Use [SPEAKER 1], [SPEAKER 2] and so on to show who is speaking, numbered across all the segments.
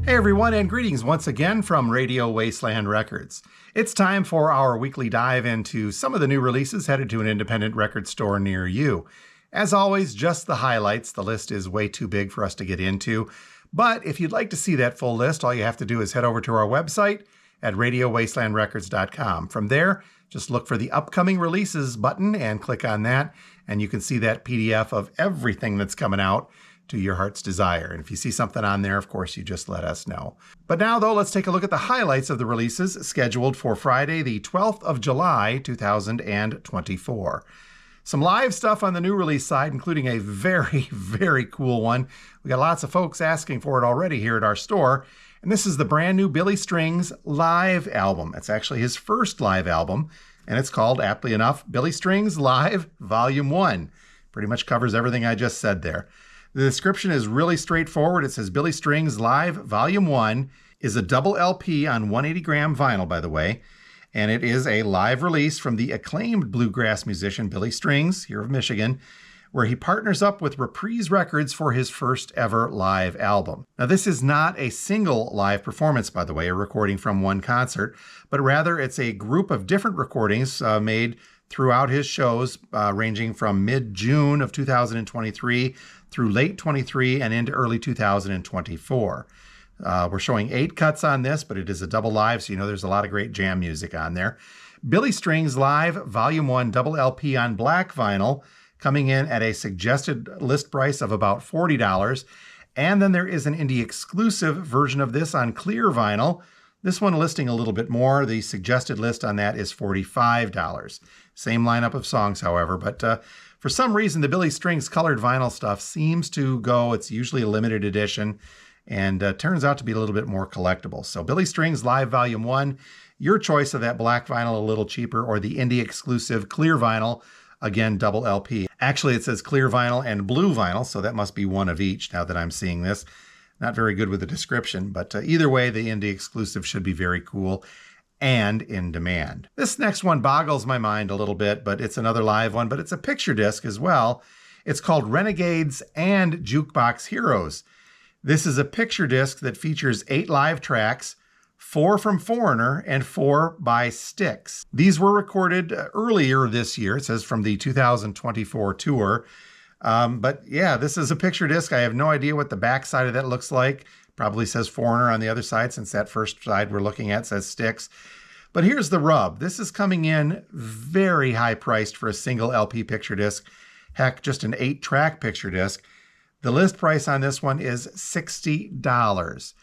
[SPEAKER 1] Hey everyone, and greetings once again from Radio Wasteland Records. It's time for our weekly dive into some of the new releases headed to an independent record store near you. As always, just the highlights. The list is way too big for us to get into. But if you'd like to see that full list, all you have to do is head over to our website at radiowastelandrecords.com. From there, just look for the upcoming releases button and click on that, and you can see that PDF of everything that's coming out to your heart's desire. And if you see something on there, of course, you just let us know. But now, though, let's take a look at the highlights of the releases scheduled for Friday, the 12th of July, 2024. Some live stuff on the new release side, including a very, very cool one. We got lots of folks asking for it already here at our store. And this is the brand new Billy Strings live album. It's actually his first live album, and it's called, aptly enough, Billy Strings Live Volume 1. Pretty much covers everything I just said there. The description is really straightforward. It says Billy Strings Live Volume 1 is a double LP on 180-gram vinyl, by the way, and it is a live release from the acclaimed bluegrass musician Billy Strings, here of Michigan, where he partners up with Reprise Records for his first ever live album. Now, this is not a single live performance, by the way, a recording from one concert, but rather it's a group of different recordings made throughout his shows, ranging from mid-June of 2023 through late 23 and into early 2024. We're showing 8 cuts on this, but it is a double live, so you know there's a lot of great jam music on there. Billy Strings Live Volume 1 double LP on black vinyl, coming in at a suggested list price of about $40. And then there is an indie exclusive version of this on clear vinyl. This one listing a little bit more. The suggested list on that is $45. Same lineup of songs, however, but for some reason, the Billy Strings colored vinyl stuff seems to go. It's usually a limited edition and turns out to be a little bit more collectible. So Billy Strings Live Volume 1, your choice of that black vinyl, a little cheaper, or the indie exclusive clear vinyl, again, double LP. Actually, it says clear vinyl and blue vinyl, so that must be one of each now that I'm seeing this. Not very good with the description, but either way, the indie exclusive should be very cool and in demand. This next one boggles my mind a little bit, but it's another live one, but it's a picture disc as well. It's called Renegades and Jukebox Heroes. This is a picture disc that features 8 live tracks, 4 from Foreigner and 4 by Cigs. These were recorded earlier this year. It says from the 2024 tour. But yeah, this is a picture disc. I have no idea what the back side of that looks like. Probably says Foreigner on the other side, since that first side we're looking at says Cigs. But here's the rub. This is coming in very high priced for a single LP picture disc. Heck, just an 8-track picture disc. The list price on this one is $60.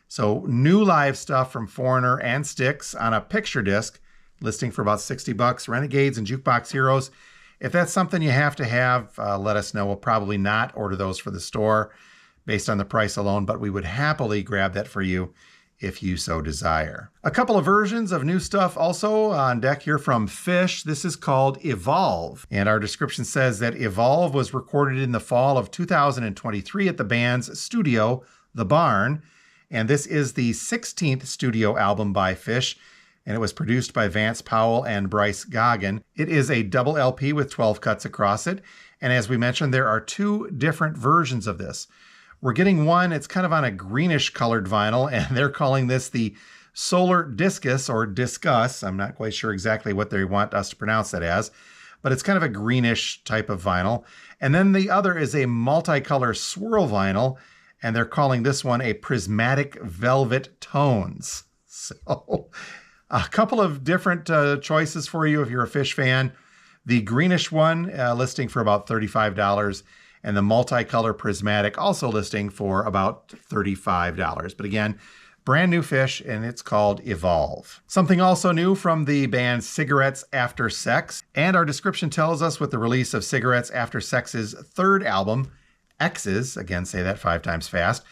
[SPEAKER 1] So new live stuff from Foreigner and Cigs on a picture disc, listing for about $60. Renegades and Jukebox Heroes. If that's something you have to have, let us know. We'll probably not order those for the store based on the price alone, but we would happily grab that for you if you so desire. A couple of versions of new stuff also on deck here from Phish. This is called Evolve, and our description says that Evolve was recorded in the fall of 2023 at the band's studio, The Barn, and this is the 16th studio album by Phish, and it was produced by Vance Powell and Bryce Goggin. It is a double LP with 12 cuts across it, and as we mentioned, there are 2 different versions of this. We're getting one, it's kind of on a greenish colored vinyl, and they're calling this the Solar Discus or Discuss. I'm not quite sure exactly what they want us to pronounce that as, but it's kind of a greenish type of vinyl. And then the other is a multicolor swirl vinyl, and they're calling this one a Prismatic Velvet Tones. So a couple of different choices for you if you're a Phish fan. The greenish one listing for about $35, and the multicolor prismatic also listing for about $35. But again, brand new Phish, and it's called Evolve. Something also new from the band Cigarettes After Sex, and our description tells us with the release of Cigarettes After Sex's 3rd album, X's, again say that 5 times fast,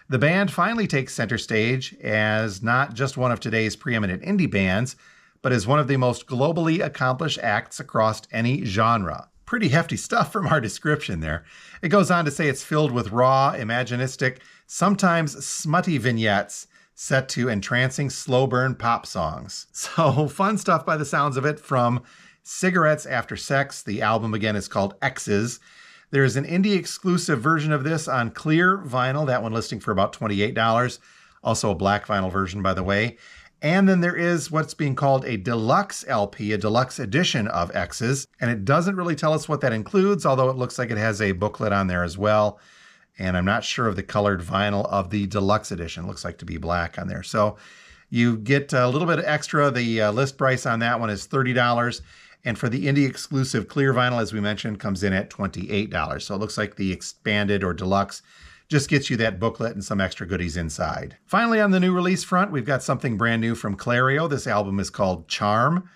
[SPEAKER 1] the band finally takes center stage as not just one of today's preeminent indie bands, but as one of the most globally accomplished acts across any genre. Pretty hefty stuff from our description there. It goes on to say it's filled with raw, imaginistic, sometimes smutty vignettes set to entrancing slow burn pop songs. So fun stuff by the sounds of it from Cigarettes After Sex. The album again is called X's. There's an indie exclusive version of this on clear vinyl, that one listing for about $28. Also a black vinyl version, by the way. And then there is what's being called a deluxe LP, a deluxe edition of X's. And it doesn't really tell us what that includes, although it looks like it has a booklet on there as well. And I'm not sure of the colored vinyl of the deluxe edition. It looks like to be black on there. So you get a little bit extra. The list price on that one is $30. And for the indie exclusive clear vinyl, as we mentioned, comes in at $28. So it looks like the expanded or deluxe just gets you that booklet and some extra goodies inside. Finally, on the new release front, we've got something brand new from Clario. This album is called Charm.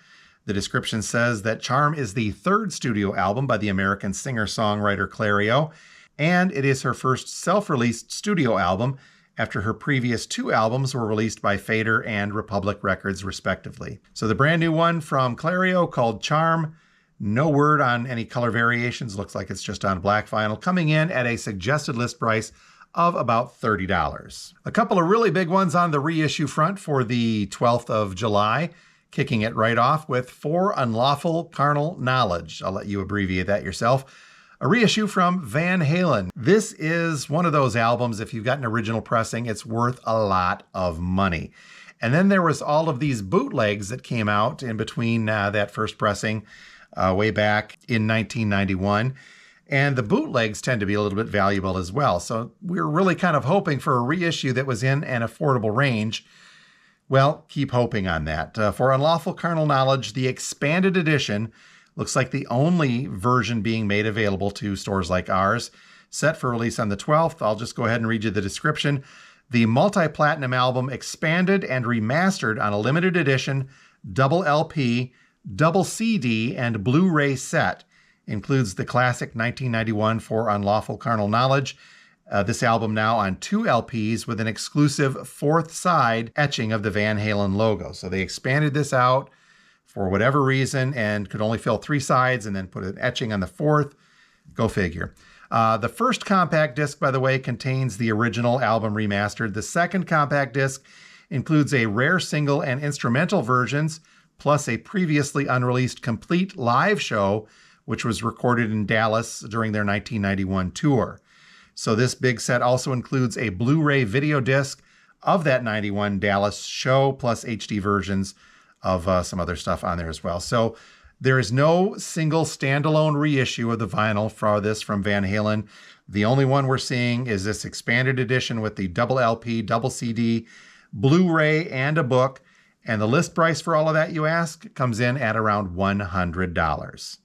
[SPEAKER 1] The description says that Charm is the third studio album by the American singer-songwriter Clario, and it is her first self-released studio album after her previous two albums were released by Fader and Republic Records, respectively. So the brand new one from Clario called Charm. No word on any color variations. Looks like it's just on black vinyl, coming in at a suggested list price of about $30. A couple of really big ones on the reissue front for the 12th of July, kicking it right off with For Unlawful Carnal Knowledge. I'll let you abbreviate that yourself. A reissue from Van Halen. This is one of those albums, if you've got an original pressing, it's worth a lot of money. And then there was all of these bootlegs that came out in between that first pressing way back in 1991. And the bootlegs tend to be a little bit valuable as well. So we're really kind of hoping for a reissue that was in an affordable range. Well, keep hoping on that. For Unlawful Carnal Knowledge, the expanded edition looks like the only version being made available to stores like ours. Set for release on the 12th. I'll just go ahead and read you the description. The multi-platinum album expanded and remastered on a limited edition, double LP, double CD, and Blu-ray set. Includes the classic 1991 For Unlawful Carnal Knowledge. This album now on 2 LPs with an exclusive fourth side etching of the Van Halen logo. So they expanded this out for whatever reason and could only fill 3 sides and then put an etching on the fourth. Go figure. The first compact disc, by the way, contains the original album remastered. The second compact disc includes a rare single and instrumental versions, plus a previously unreleased complete live show, which was recorded in Dallas during their 1991 tour. So this big set also includes a Blu-ray video disc of that 91 Dallas show, plus HD versions of some other stuff on there as well. So there is no single standalone reissue of the vinyl for this from Van Halen. The only one we're seeing is this expanded edition with the double LP, double CD, Blu-ray, and a book. And the list price for all of that, you ask, comes in at around $100.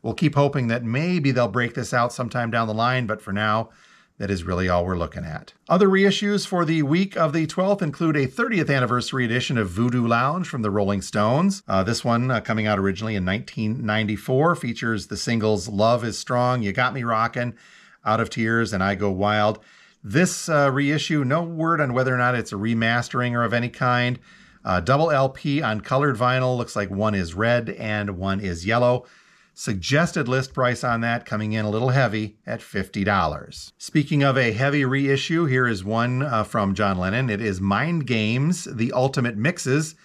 [SPEAKER 1] We'll keep hoping that maybe they'll break this out sometime down the line, but for now, that is really all we're looking at. Other reissues for the week of the 12th include a 30th anniversary edition of Voodoo Lounge from the Rolling Stones. This one, coming out originally in 1994, features the singles Love Is Strong, You Got Me Rockin', Out of Tears, and I Go Wild. This reissue, no word on whether or not it's a remastering or of any kind. Double LP on colored vinyl. Looks like one is red and one is yellow. Suggested list price on that coming in a little heavy at $50. Speaking of a heavy reissue, here is one from John Lennon. It is Mind Games, The Ultimate Mixes,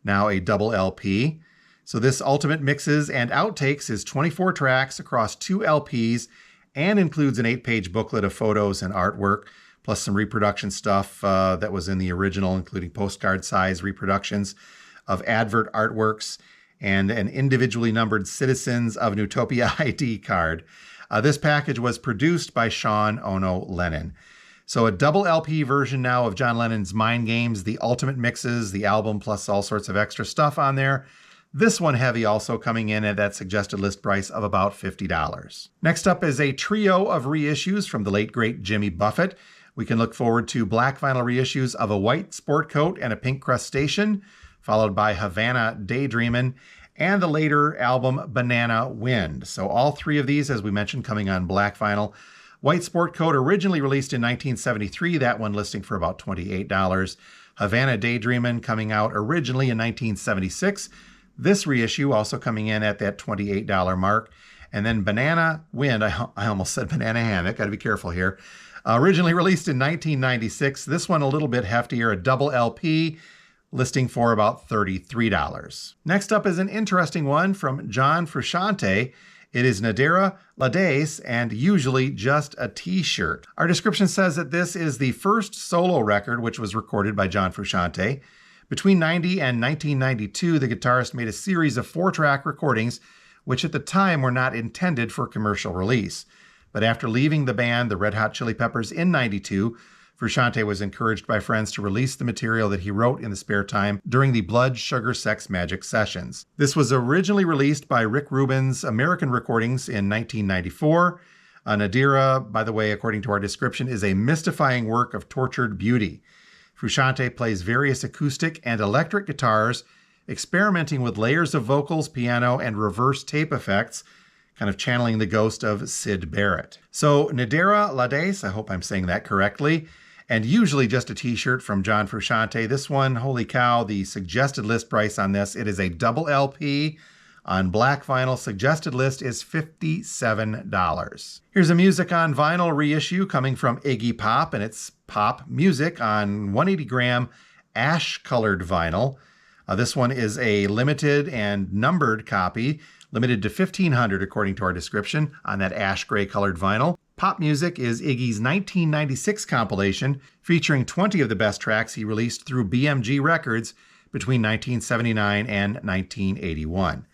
[SPEAKER 1] now a double LP. So this Ultimate Mixes and Outtakes is 24 tracks across 2 LPs and includes an 8-page booklet of photos and artwork, plus some reproduction stuff that was in the original, including postcard size reproductions of advert artworks and an individually numbered Citizens of Newtopia ID card. This package was produced by Sean Ono Lennon. So a double LP version now of John Lennon's Mind Games, the Ultimate Mixes, the album, plus all sorts of extra stuff on there. This one heavy, also coming in at that suggested list price of about $50. Next up is a trio of reissues from the late great Jimmy Buffett. We can look forward to black vinyl reissues of A White Sport Coat and a Pink Crustacean, followed by Havana Daydreamin', and the later album Banana Wind. So all 3 of these, as we mentioned, coming on black vinyl. White Sport Coat originally released in 1973, that one listing for about $28. Havana Daydreamin' coming out originally in 1976. This reissue also coming in at that $28 mark. And then Banana Wind, I almost said Banana Hammock, gotta be careful here. Originally released in 1996. This one a little bit heftier, a double LP, listing for about $33. Next up is an interesting one from John Frusciante. It is Nadera Lades and usually just a t-shirt. Our description says that this is the first solo record which was recorded by John Frusciante. Between 90 and 1992, the guitarist made a series of 4-track recordings which at the time were not intended for commercial release. But after leaving the band, the Red Hot Chili Peppers, in 92, Frusciante was encouraged by friends to release the material that he wrote in the spare time during the Blood, Sugar, Sex, Magic sessions. This was originally released by Rick Rubin's American Recordings in 1994. Nadera, by the way, according to our description, is a mystifying work of tortured beauty. Frusciante plays various acoustic and electric guitars, experimenting with layers of vocals, piano, and reverse tape effects, kind of channeling the ghost of Syd Barrett. So Nadera Lades, I hope I'm saying that correctly, and usually just a t-shirt from John Frusciante. This one, holy cow, the suggested list price on this, it is a double LP on black vinyl. Suggested list is $57. Here's a Music on Vinyl reissue coming from Iggy Pop, and it's pop music on 180-gram ash-colored vinyl. This one is a limited and numbered copy, limited to 1,500 according to our description on that ash gray colored vinyl. Pop Music is Iggy's 1996 compilation featuring 20 of the best tracks he released through BMG Records between 1979 and 1981.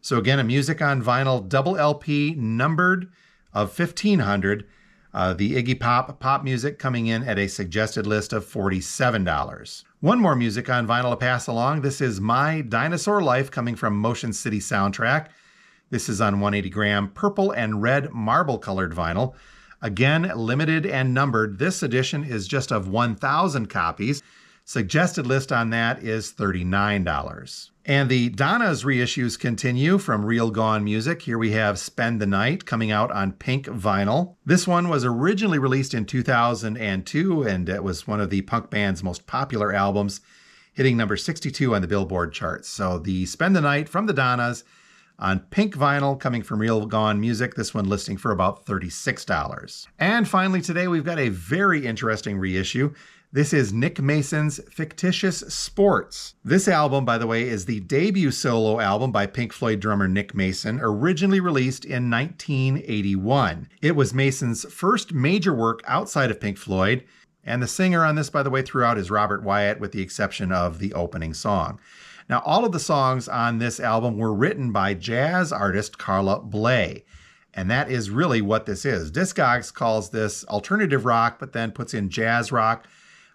[SPEAKER 1] So again, a Music on Vinyl double LP numbered of 1,500. The Iggy Pop Music coming in at a suggested list of $47. One more Music on Vinyl to pass along. This is My Dinosaur Life coming from Motion City Soundtrack. This is on 180-gram purple and red marble-colored vinyl. Again, limited and numbered. This edition is just of 1,000 copies. Suggested list on that is $39. And the Donna's reissues continue from Real Gone Music. Here we have Spend the Night coming out on pink vinyl. This one was originally released in 2002, and it was one of the punk band's most popular albums, hitting number 62 on the Billboard charts. So the Spend the Night from the Donnas on pink vinyl coming from Real Gone Music, this one listing for about $36. And finally today we've got a very interesting reissue. This is Nick Mason's Fictitious Sports. This album, by the way, is the debut solo album by Pink Floyd drummer Nick Mason, originally released in 1981. It was Mason's first major work outside of Pink Floyd, and the singer on this, by the way, throughout is Robert Wyatt, with the exception of the opening song. Now, all of the songs on this album were written by jazz artist Carla Bley, and that is really what this is. Discogs calls this alternative rock, but then puts in jazz rock.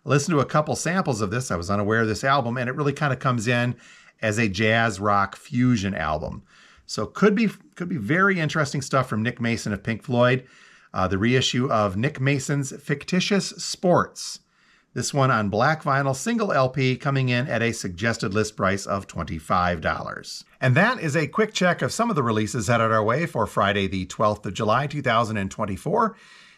[SPEAKER 1] I listened to a couple samples of this. I was unaware of this album, and it really kind of comes in as a jazz rock fusion album. So could be very interesting stuff from Nick Mason of Pink Floyd. The reissue of Nick Mason's Fictitious Sports. This one on black vinyl, single LP, coming in at a suggested list price of $25. And that is a quick check of some of the releases headed our way for Friday, the 12th of July, 2024.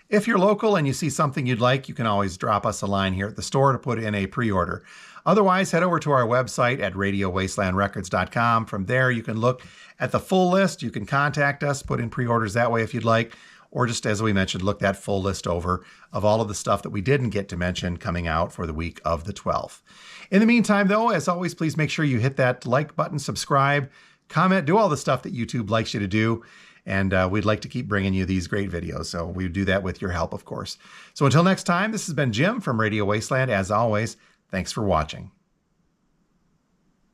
[SPEAKER 1] If you're local and you see something you'd like, you can always drop us a line here at the store to put in a pre-order. Otherwise, head over to our website at radiowastelandrecords.com. From there, you can look at the full list. You can contact us, put in pre-orders that way if you'd like, or just as we mentioned, look that full list over of all of the stuff that we didn't get to mention coming out for the week of the 12th. In the meantime, though, as always, please make sure you hit that like button, subscribe, comment, do all the stuff that YouTube likes you to do. And we'd like to keep bringing you these great videos. So we do that with your help, of course. So until next time, this has been Jim from Radio Wasteland. As always, thanks for watching.